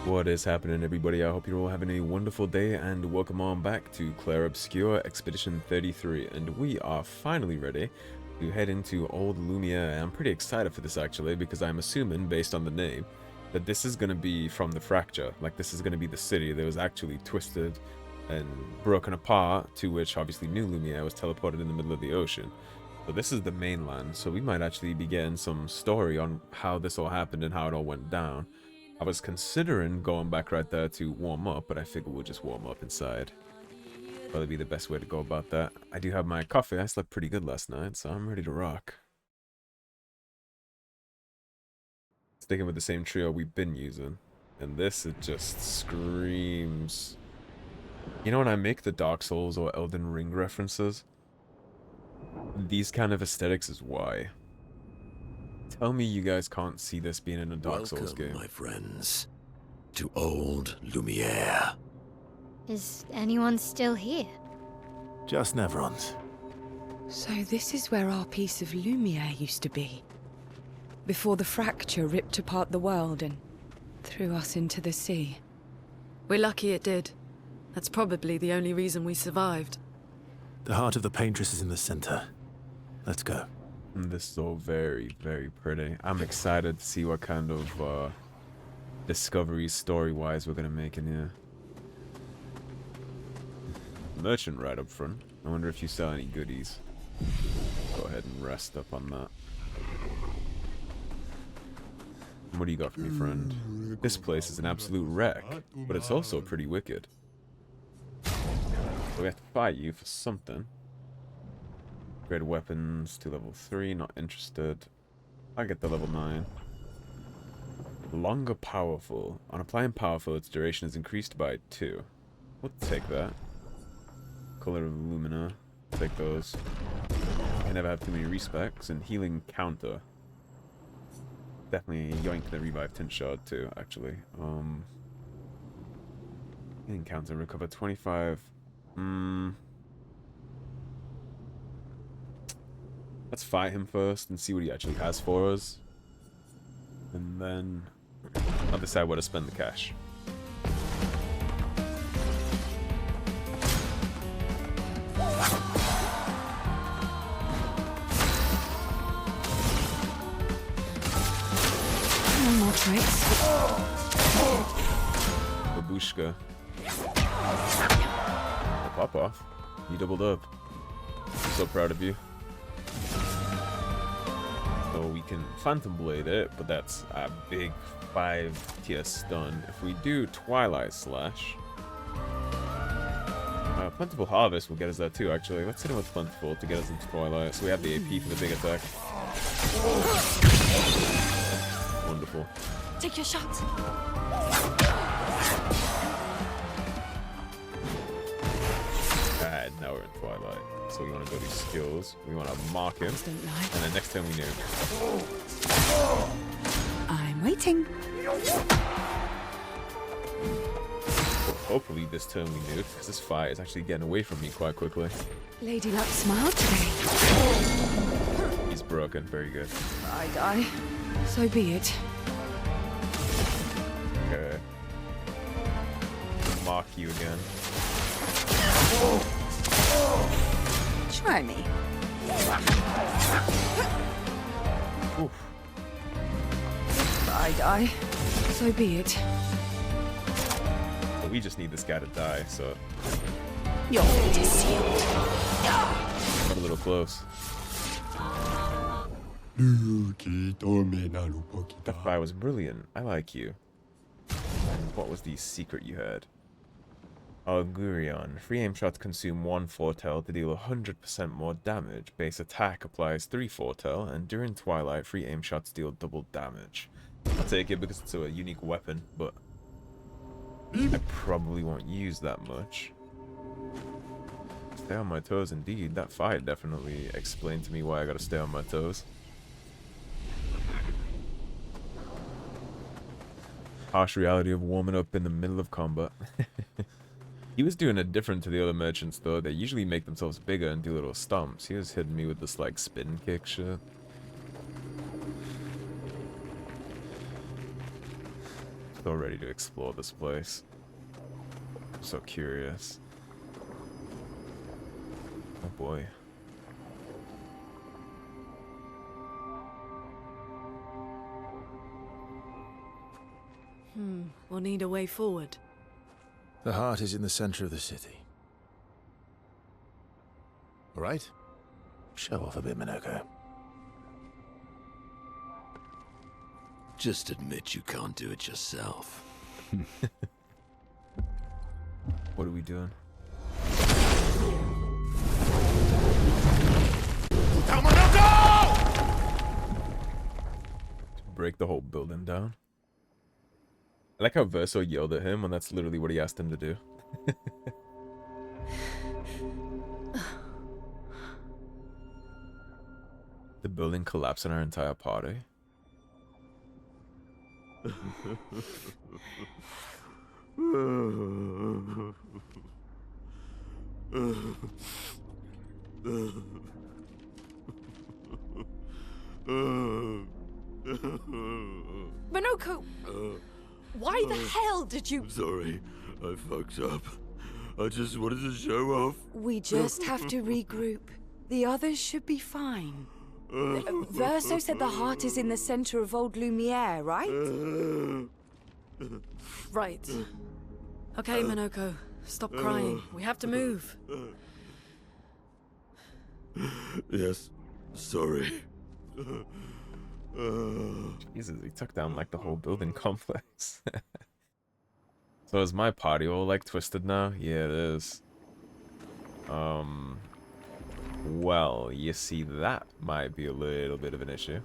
What is happening, everybody? I hope you're all having a wonderful day, and welcome on back to Clair Obscur Expedition 33. And we are finally ready to head into Old Lumiere. I'm pretty excited for this, actually, because I'm assuming, based on the name, that this is going to be from the fracture. Like, this is going to be the city that was actually twisted and broken apart, to which, obviously, New Lumiere was teleported in the middle of the ocean. So this is the mainland, so we might actually be getting some story on how this all happened and how it all went down. I was considering going back right there to warm up, but I figured we'll just warm up inside. Probably be the best way to go about that. I do have my coffee. I slept pretty good last night, so I'm ready to rock. Sticking with the same trio we've been using. And this, it just screams. You know when I make the Dark Souls or Elden Ring references? These kind of aesthetics is why. Tell me you guys can't see this being in a Dark Souls game. Welcome, my friends, to Old Lumiere. Is anyone still here? Just Nevrons. So this is where our piece of Lumiere used to be. Before the fracture ripped apart the world and threw us into the sea. We're lucky it did. That's probably the only reason we survived. The heart of the Paintress is in the center. Let's go. This is all very, very pretty. I'm excited to see what kind of discoveries story-wise we're gonna make in here. Merchant right up front. I wonder if you sell any goodies. Go ahead and rest up on that. What do you got for me, friend? This place is an absolute wreck, but it's also pretty wicked. So we have to fight you for something. Upgrade weapons to level 3, not interested. I get the level 9. Longer powerful. On applying powerful, its duration is increased by 2. We'll take that. Color of Lumina. Take those. I never have too many respecs. And healing counter. Definitely yoink the revive tint shard too, actually. Healing counter, recover 25. Let's fight him first and see what he actually has for us. And then I'll decide where to spend the cash. No more tricks. Babushka. Oh, pop off. You doubled up. I'm so proud of you. So we can Phantom Blade it, but that's a big 5-tier stun. If we do Twilight Slash, Plentiful Harvest will get us there too, actually. Let's hit him with Plentiful to get us into Twilight, so we have the AP for the big attack. Wonderful. Take your shot. Alright, now we're in Twilight. So we want to go to skills. We want to mark him. Don't lie. And then next time we nuke. I'm waiting. Well, hopefully this turn we nuke, because this fight is actually getting away from me quite quickly. Lady Luck smiled today. He's broken. Very good. I die. So be it. Okay. Mark you again. Try me. Oof. I die. So be it. But we just need this guy to die, so Your fate is sealed. got a little close. That fight was brilliant. I like you. And what was the secret you had? Augurion. Free aim shots consume 1 foretell to deal 100% more damage. Base attack applies 3 foretell, and during Twilight, free aim shots deal double damage. I'll take it because it's a unique weapon, but I probably won't use that much. Stay on my toes indeed. That fight definitely explained to me why I gotta stay on my toes. Harsh reality of warming up in the middle of combat. He was doing it different to the other merchants though. They usually make themselves bigger and do little stomps. He was hitting me with this like spin kick shit. so ready to explore this place. I'm so curious. Oh boy. We'll need a way forward. The heart is in the center of the city. All right? Show off a bit, Monoco. Just admit you can't do it yourself. What are we doing? Break the whole building down. I like how Verso yelled at him when that's literally what he asked him to do. The building collapsed in our entire party. Monoco! Why the hell did you... Sorry, I fucked up. I just wanted to show off. We just have to regroup. The others should be fine. Verso said the heart is in the center of old Lumiere, right? Right. Okay, Monoco. Stop crying. We have to move. Yes, sorry. Jesus, he took down like the whole building complex. So is my party all like twisted now? Yeah, it is. Well, you see, that might be a little bit of an issue.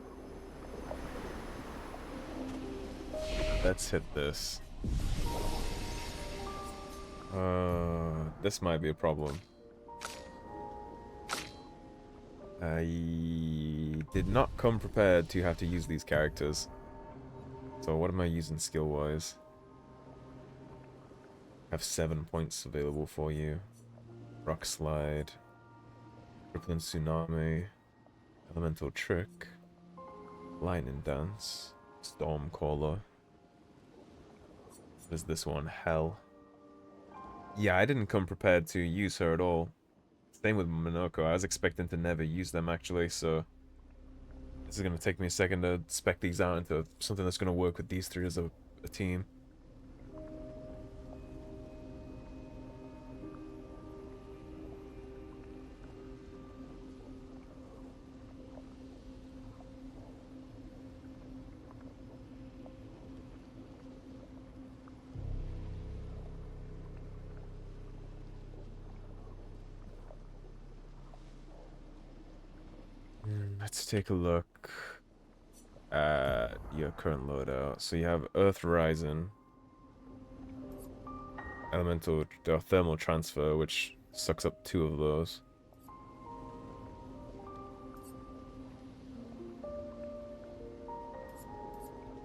Let's hit this. This might be a problem. I did not come prepared to have to use these characters. So what am I using skill-wise? I have 7 points available for you. Rock Slide. Crippling Tsunami. Elemental Trick. Lightning Dance. Storm Caller. There's this one, Hell. Yeah, I didn't come prepared to use her at all. Same with Monoco. I was expecting to never use them actually, so this is going to take me a second to spec these out into something that's going to work with these three as a team. Let's take a look at your current loadout. So you have Earth Rising, Elemental Thermal Transfer, which sucks up 2 of those.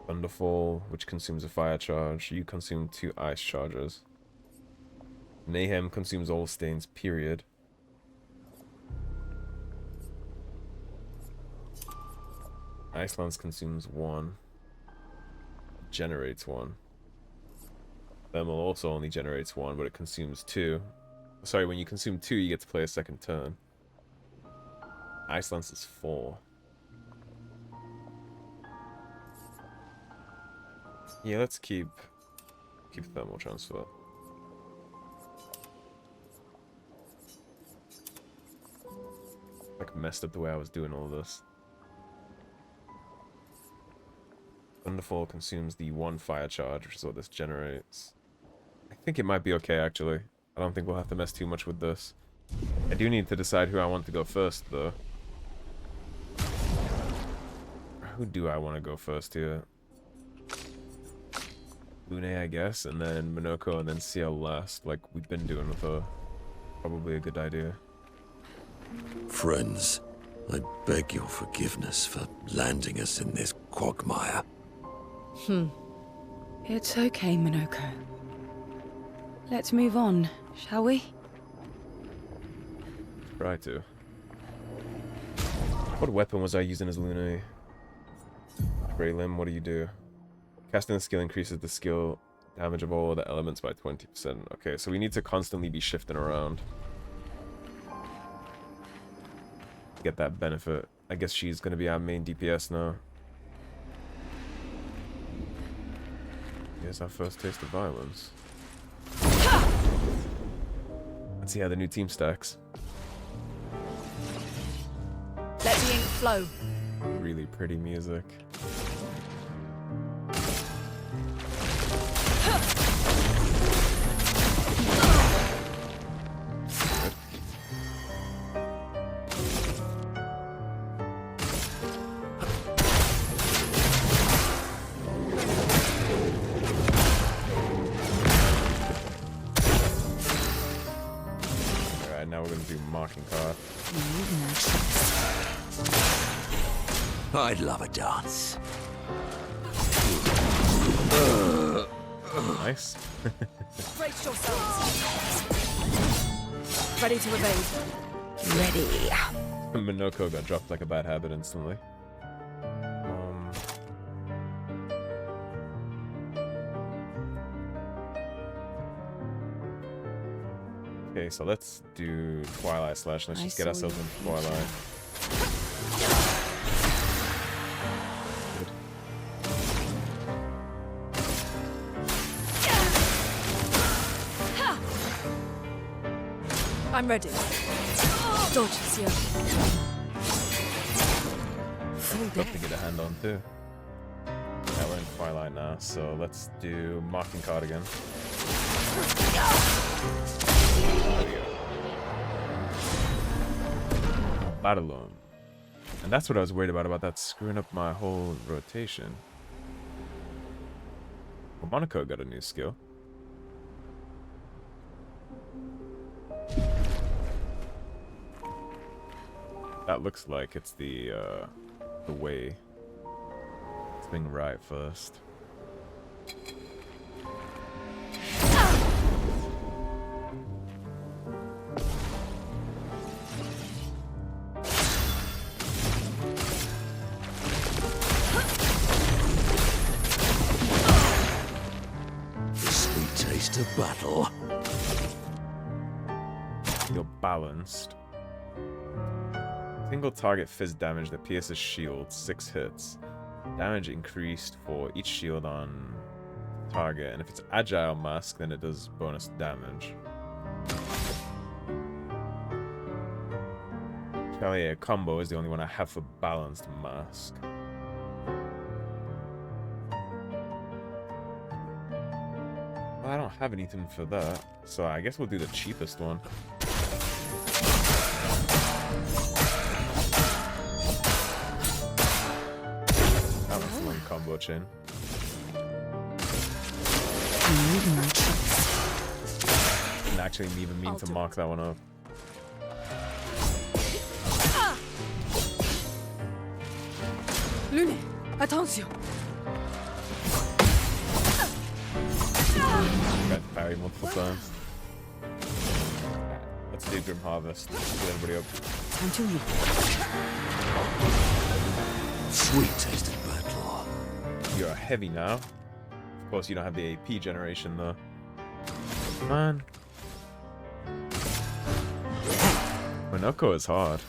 Thunderfall, which consumes a fire charge. You consume 2 ice charges. Mayhem consumes all stains, period. Ice Lance consumes 1. Generates 1. Thermal also only generates 1, but it consumes 2. Sorry, when you consume 2, you get to play a second turn. Ice Lance is 4. Yeah, let's keep Thermal Transfer. Like messed up the way I was doing all this. Thunderfall consumes the 1 fire charge, which is what this generates. I think it might be okay, actually. I don't think we'll have to mess too much with this. I do need to decide who I want to go first, though. Who do I want to go first here? Lune, I guess, and then Monoco, and then Sciel last, like we've been doing with her. Probably a good idea. Friends, I beg your forgiveness for landing us in this quagmire. It's okay, Monoco. Let's move on, shall we? Try to. What weapon was I using as Lune? Grey Limb, what do you do? Casting the skill increases the skill damage of all the elements by 20%. Okay, so we need to constantly be shifting around. Get that benefit. I guess she's going to be our main DPS now. Here's our first taste of violence. Let's see how the new team stacks. Let the ink flow. Really pretty music. Alright, now we're gonna do marking card. I'd love a dance. Nice. Brace yourselves. Ready to evade. Ready. Monoco got dropped like a bad habit instantly. Okay, so let's do Twilight Slash. Let's just get ourselves into Twilight. Good. I'm ready. Dodge, Sciel. Got to get a hand on too. Yeah, we're in Twilight now, so let's do marking card again. There we go. Battle. And that's what I was worried about that screwing up my whole rotation. Well, Monoco got a new skill. That looks like it's the way. Swing right first. The sweet taste of battle. You're balanced. Single target fizz damage that pierces shield, 6 hits. Damage increased for each shield on target, and if it's agile mask, then it does bonus damage. Chevalier combo is the only one I have for balanced mask. Well, I don't have anything for that, so I guess we'll do the cheapest one. Combo chain. Didn't actually even mean to mark that one up. Lune, attention. Got to parry multiple times. Let's do Grim Harvest. Let's get everybody up. Time to leave. Sweet taste of battle. You're heavy now. Of course, you don't have the AP generation though. Man. Monoco is hard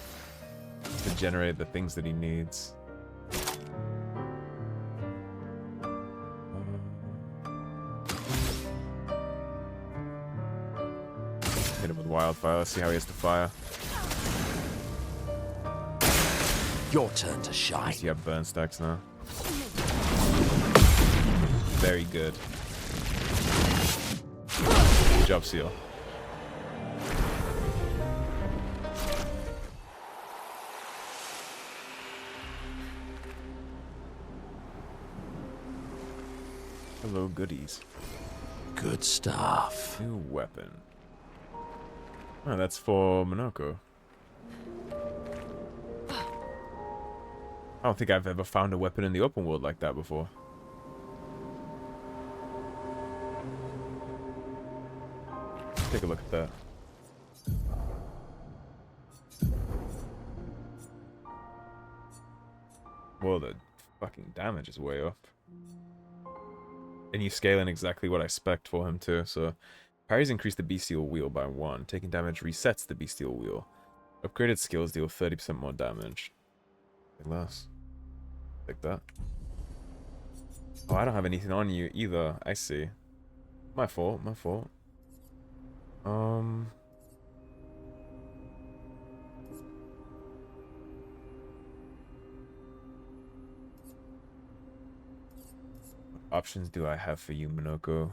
to generate the things that he needs. Hit him with Wildfire. Let's see how he has to fire. Your turn to shine. You have burn stacks now. Very good. Good job, Sciel. Hello, goodies. Good stuff. New weapon. Oh, that's for Monoco. I don't think I've ever found a weapon in the open world like that before. Take a look at that. Whoa, the fucking damage is way up. And you scale in exactly what I spec'd for him too, so... Parries increase the bestial wheel by 1. Taking damage resets the bestial wheel. Upgraded skills deal 30% more damage. Less. Like that. Oh, I don't have anything on you either. I see. My fault, my fault. What options do I have for you, Monoco?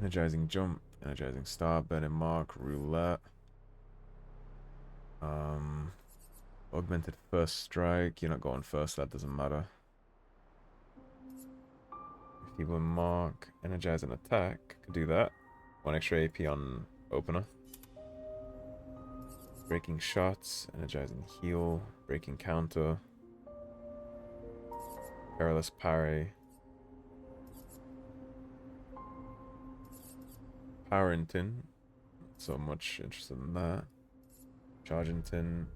Energizing jump, energizing star, burning mark, roulette. Augmented first strike. You're not going first, that doesn't matter. Feeble mark, energizing attack. Could do that. 1 extra AP on opener. Breaking shots, energizing heal, breaking counter. Perilous parry. Powerington. Not so much interested in that. Chargington.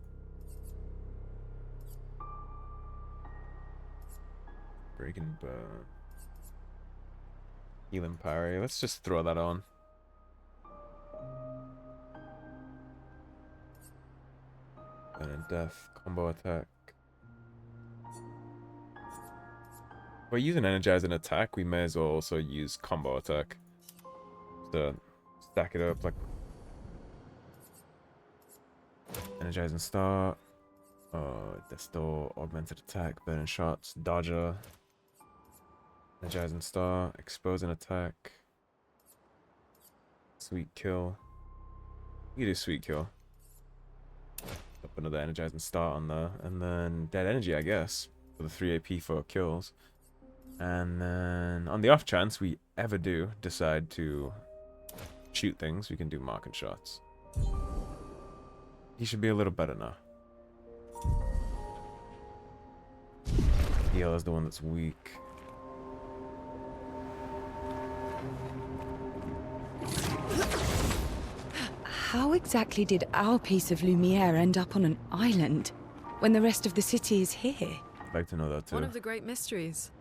Breaking burn. Healing parry. Let's just throw that on. Burn and death. Combo attack. If we're using energizing attack, we may as well also use combo attack. To stack it up like energizing star, Desto, augmented attack, burning shots, dodger, energizing star, exposing attack, sweet kill. You do sweet kill. Up another energizing star on there, and then dead energy, I guess, for the 3 AP for kills. And then on the off chance we ever do decide to shoot things, we can do marking shots. He should be a little better now. Heal is the one that's weak. How exactly did our piece of Lumiere end up on an island when the rest of the city is here? I'd like to know that too. One of the great mysteries.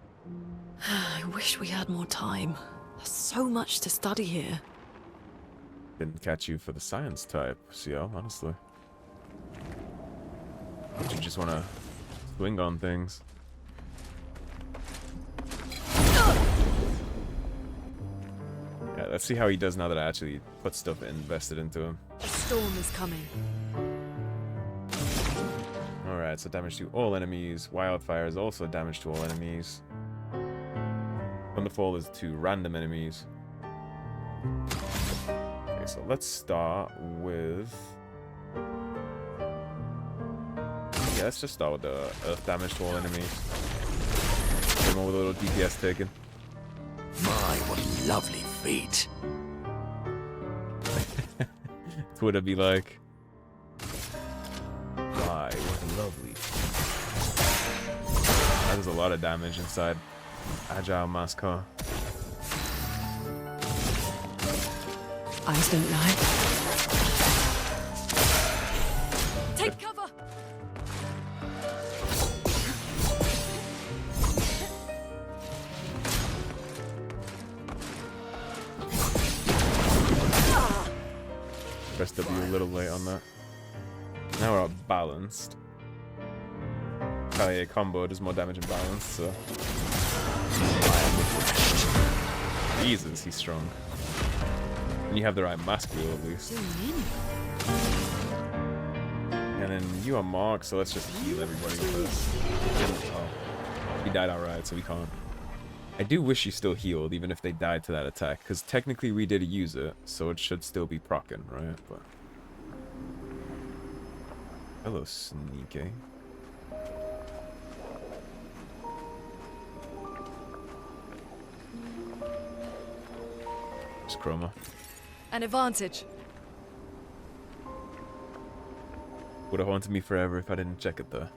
I wish we had more time. There's so much to study here. Didn't catch you for the science type, Sciel, honestly. Don't you just want to swing on things? Yeah, let's see how he does now that I actually put stuff invested into him. A storm is coming. Alright, so damage to all enemies. Wildfire is also damage to all enemies. Thunderfall is to random enemies. Okay, so let's start with... Yeah, let's just start with the earth damage to all enemies. Get them all with a little DPS taken. My, what lovely feet. Twitter be like... My, what lovely. That does a lot of damage inside Agile Mascar. Eyes don't lie. Take cover! Press W a little late on that. Now we're up balanced. Retaliate combo does more damage and balance, so... Jesus, he's strong. And you have the right mask wheel at least. And then you are Mark, so let's just heal everybody with this. Oh. He died outright, so we can't. I do wish he still healed, even if they died to that attack, because technically we did use it, so it should still be proccing, right? But... Hello, Sneaky. It's Chroma. An advantage. Would have haunted me forever if I didn't check it though.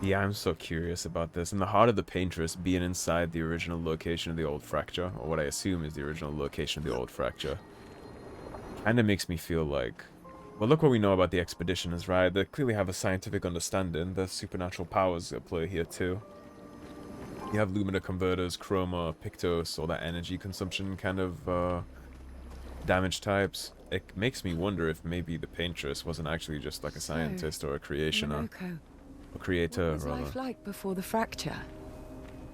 Yeah, I'm so curious about this. In the heart of the Paintress being inside the original location of the old fracture, or what I assume is the original location of the old fracture, kinda makes me feel like Well, look what we know about the expeditioners, right? They clearly have a scientific understanding. There's supernatural powers at play here, too. You have lumina converters, chroma, pictos, all that energy consumption kind of damage types. It makes me wonder if maybe the Paintress wasn't actually just like a scientist or a creationer. Monoco, A creator, what was rather. life like before the fracture?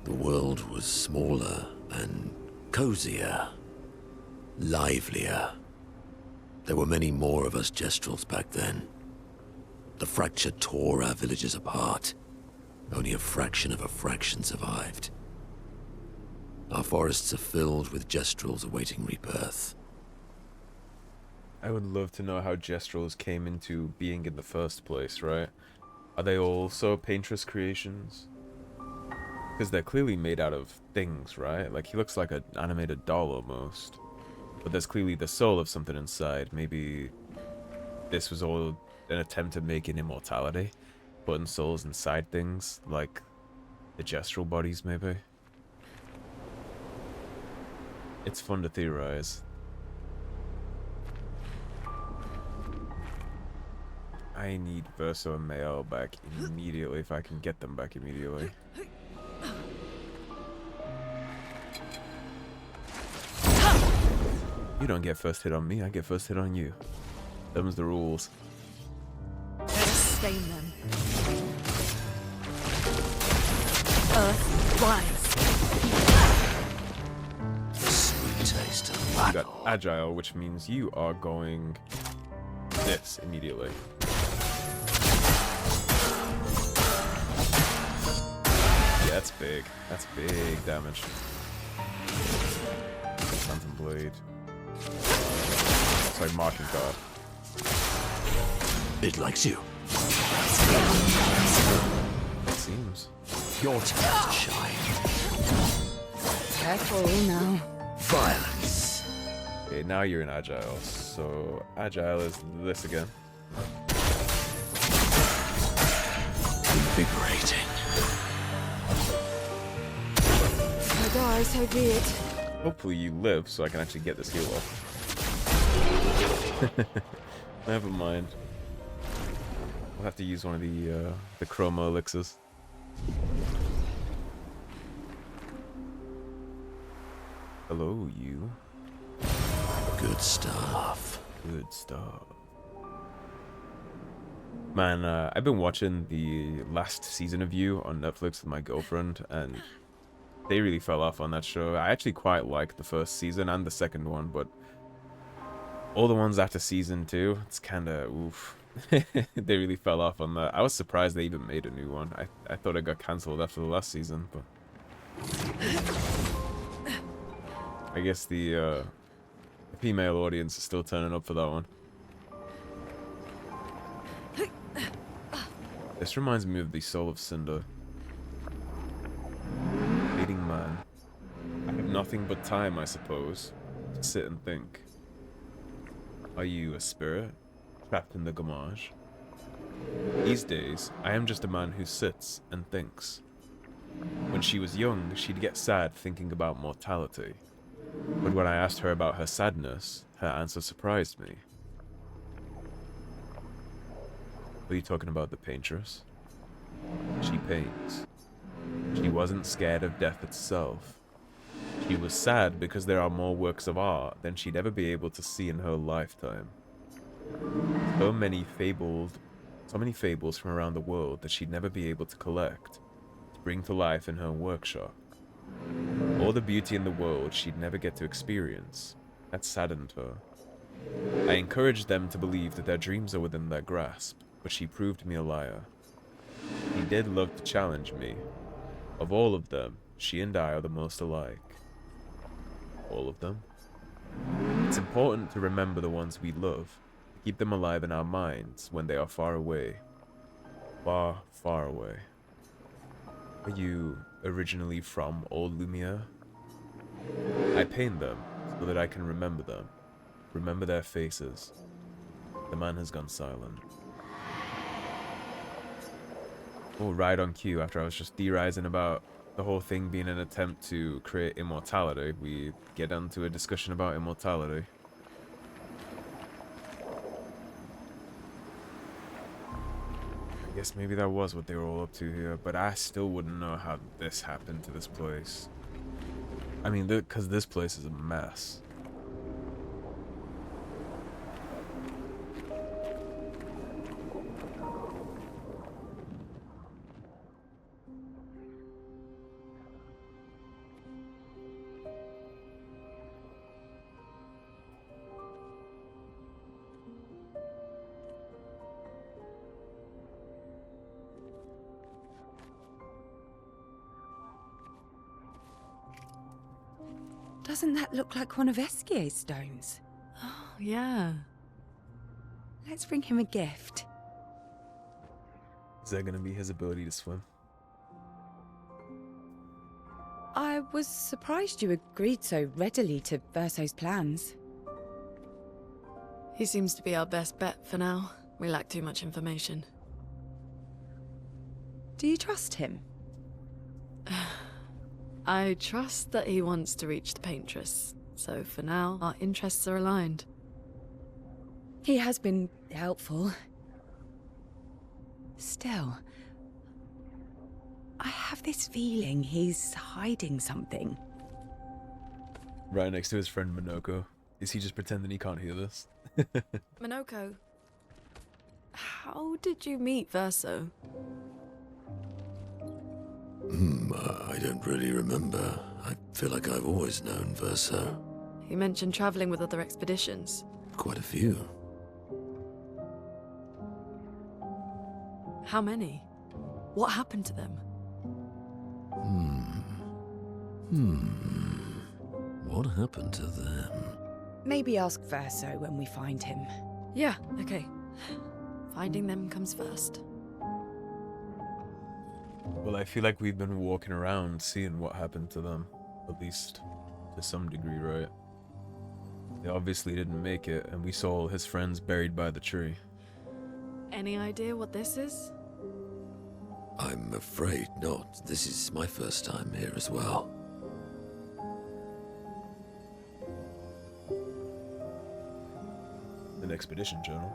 The world was smaller and cozier, livelier. There were many more of us Gestrels back then. The fracture tore our villages apart. Only a fraction of a fraction survived. Our forests are filled with Gestrels awaiting rebirth. I would love to know how Gestrels came into being in the first place, right? Are they also Paintress creations? Because they're clearly made out of things, right? Like, he looks like an animated doll almost. But there's clearly the soul of something inside. Maybe this was all an attempt at making immortality. Putting souls inside things, like the Gestral bodies, maybe. It's fun to theorize. I need Verso and Maelle back immediately if I can get them back immediately. You don't get first hit on me, I get first hit on you. Them's the rules. Let us stain them. Earth, rise. The sweet taste of You battle. got Agile, which means you are going this immediately. Yeah, that's big. That's big damage. Phantom Blade. It's like Marking Guard. It likes you. It seems. Your time to shine. Careful now. Violence. Okay, now you're in Agile. So Agile is this again. Invigorating. I die, so be it. Hopefully you live so I can actually get this heal off. Never mind. We'll have to use one of the chroma elixirs. Hello, you. Good stuff. Good stuff. Man, I've been watching the last season of You on Netflix with my girlfriend, and they really fell off on that show. I actually quite liked the first season and the second one, but all the ones after season 2, it's kind of oof. They really fell off on that. I was surprised they even made a new one. I thought it got cancelled after the last season, but I guess the female audience is still turning up for that one. This reminds me of the Soul of Cinder. Fading man. I have nothing but time, I suppose, to sit and think. Are you a spirit, trapped in the Gamage? These days, I am just a man who sits and thinks. When she was young, she'd get sad thinking about mortality. But when I asked her about her sadness, her answer surprised me. Are you talking about the Paintress? She paints. She wasn't scared of death itself. She was sad because there are more works of art than she'd ever be able to see in her lifetime. So many fables from around the world that she'd never be able to collect, to bring to life in her workshop. All the beauty in the world she'd never get to experience. That saddened her. I encouraged them to believe that their dreams are within their grasp, but she proved me a liar. She did love to challenge me. Of all of them, she and I are the most alike. All of them? It's important to remember the ones we love, to keep them alive in our minds when they are far away. Far, far away. Are you originally from Old Lumiere? I paint them so that I can remember them, remember their faces. The man has gone silent. Oh, right on cue, after I was just theorizing about the whole thing being an attempt to create immortality, we get onto a discussion about immortality. I guess maybe that was what they were all up to here, but I still wouldn't know how this happened to this place. I mean, because this place is a mess. Doesn't that look like one of Esquier's stones? Oh, yeah. Let's bring him a gift. Is that going to be his ability to swim? I was surprised you agreed so readily to Verso's plans. He seems to be our best bet for now. We lack too much information. Do you trust him? I trust that he wants to reach the Paintress, so for now, our interests are aligned. He has been helpful. Still, I have this feeling he's hiding something. Right next to his friend Monoco. Is he just pretending he can't hear this? Monoco, how did you meet Verso? I don't really remember. I feel like I've always known Verso. He mentioned traveling with other expeditions. Quite a few. How many? What happened to them? What happened to them? Maybe ask Verso when we find him. Yeah, okay. Finding them comes first. Well, I feel like we've been walking around seeing what happened to them. At least to some degree, right? They obviously didn't make it, and we saw his friends buried by the tree. Any idea what this is? I'm afraid not. This is my first time here as well. An expedition journal.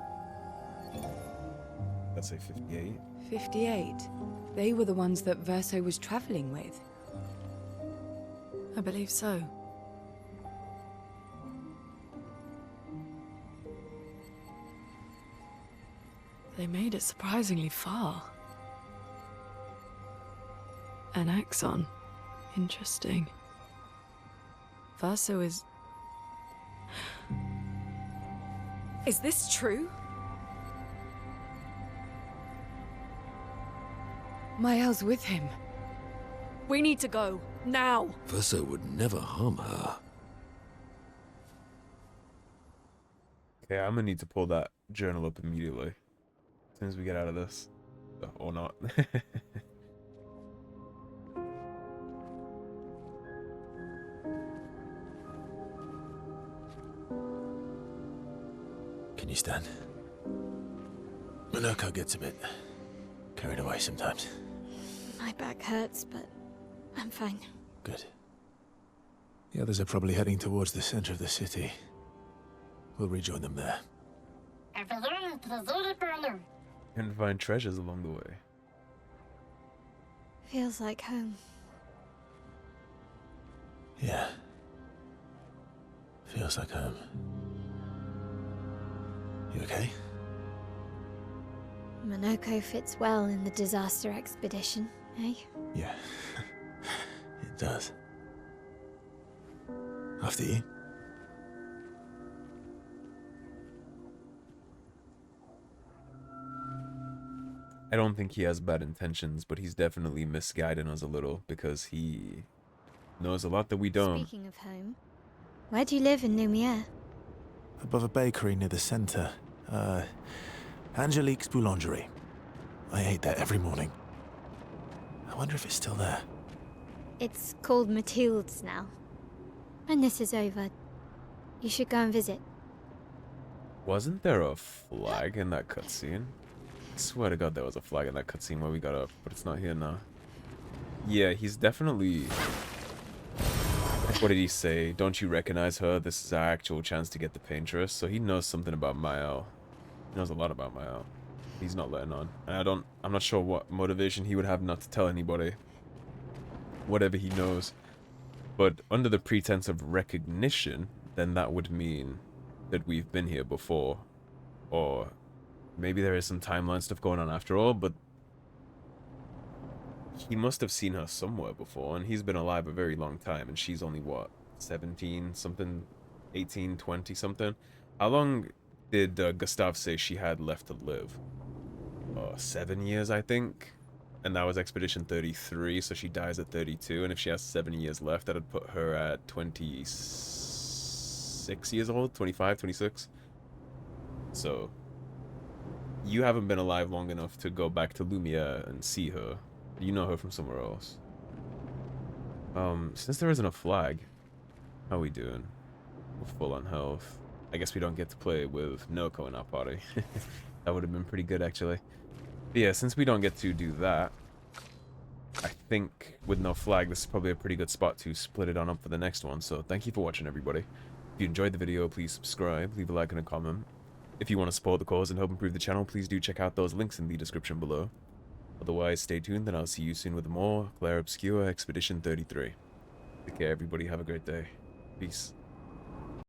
Let's say 58. 58. They were the ones that Verso was traveling with. I believe so. They made it surprisingly far. An axon. Interesting. Verso is... Is this true? Maelle's with him. We need to go. Now! Verso would never harm her. Okay, I'm gonna need to pull that journal up immediately. As soon as we get out of this. Or not. Can you stand? Monoco gets a bit carried away sometimes. My back hurts, but I'm fine. Good. The others are probably heading towards the center of the city. We'll rejoin them there. And find treasures along the way. Feels like home. Yeah. Feels like home. You okay? Monoco fits well in the disaster expedition, eh? Yeah. It does. After you. I don't think he has bad intentions, but he's definitely misguiding us a little because he knows a lot that we don't. Speaking of home, where do you live in Lumiere? Above a bakery near the center. Angelique's Boulangerie. I ate there every morning. I wonder if it's still there. It's called Mathilde's now. When this is over, you should go and visit. Wasn't there a flag in that cutscene? I swear to God there was a flag in that cutscene where we got up, but it's not here now. Yeah, he's definitely... What did he say? Don't you recognize her? This is our actual chance to get the Paintress. So he knows something about Maelle. He knows a lot about Maelle. He's not letting on. And I'm not sure what motivation he would have not to tell anybody whatever he knows. But under the pretense of recognition, then that would mean that we've been here before. Or maybe there is some timeline stuff going on after all, but he must have seen her somewhere before, and he's been alive a very long time, and she's only, what, 17 something, 18, 20 something? How long did Gustave say she had left to live? 7 years, I think. And that was Expedition 33, so she dies at 32, and if she has 7 years left, that would put her at 26 years old, 25, 26. So, you haven't been alive long enough to go back to Lumiere and see her. You know her from somewhere else. Since there isn't a flag, how we doing? We're full on health. I guess we don't get to play with Monoco in our party. That would have been pretty good, actually. But yeah, since we don't get to do that, I think with no flag, this is probably a pretty good spot to split it on up for the next one. So thank you for watching, everybody. If you enjoyed the video, please subscribe, leave a like and a comment. If you want to support the cause and help improve the channel, please do check out those links in the description below. Otherwise, stay tuned, and I'll see you soon with more Clair Obscur Expedition 33. Take care, everybody. Have a great day. Peace.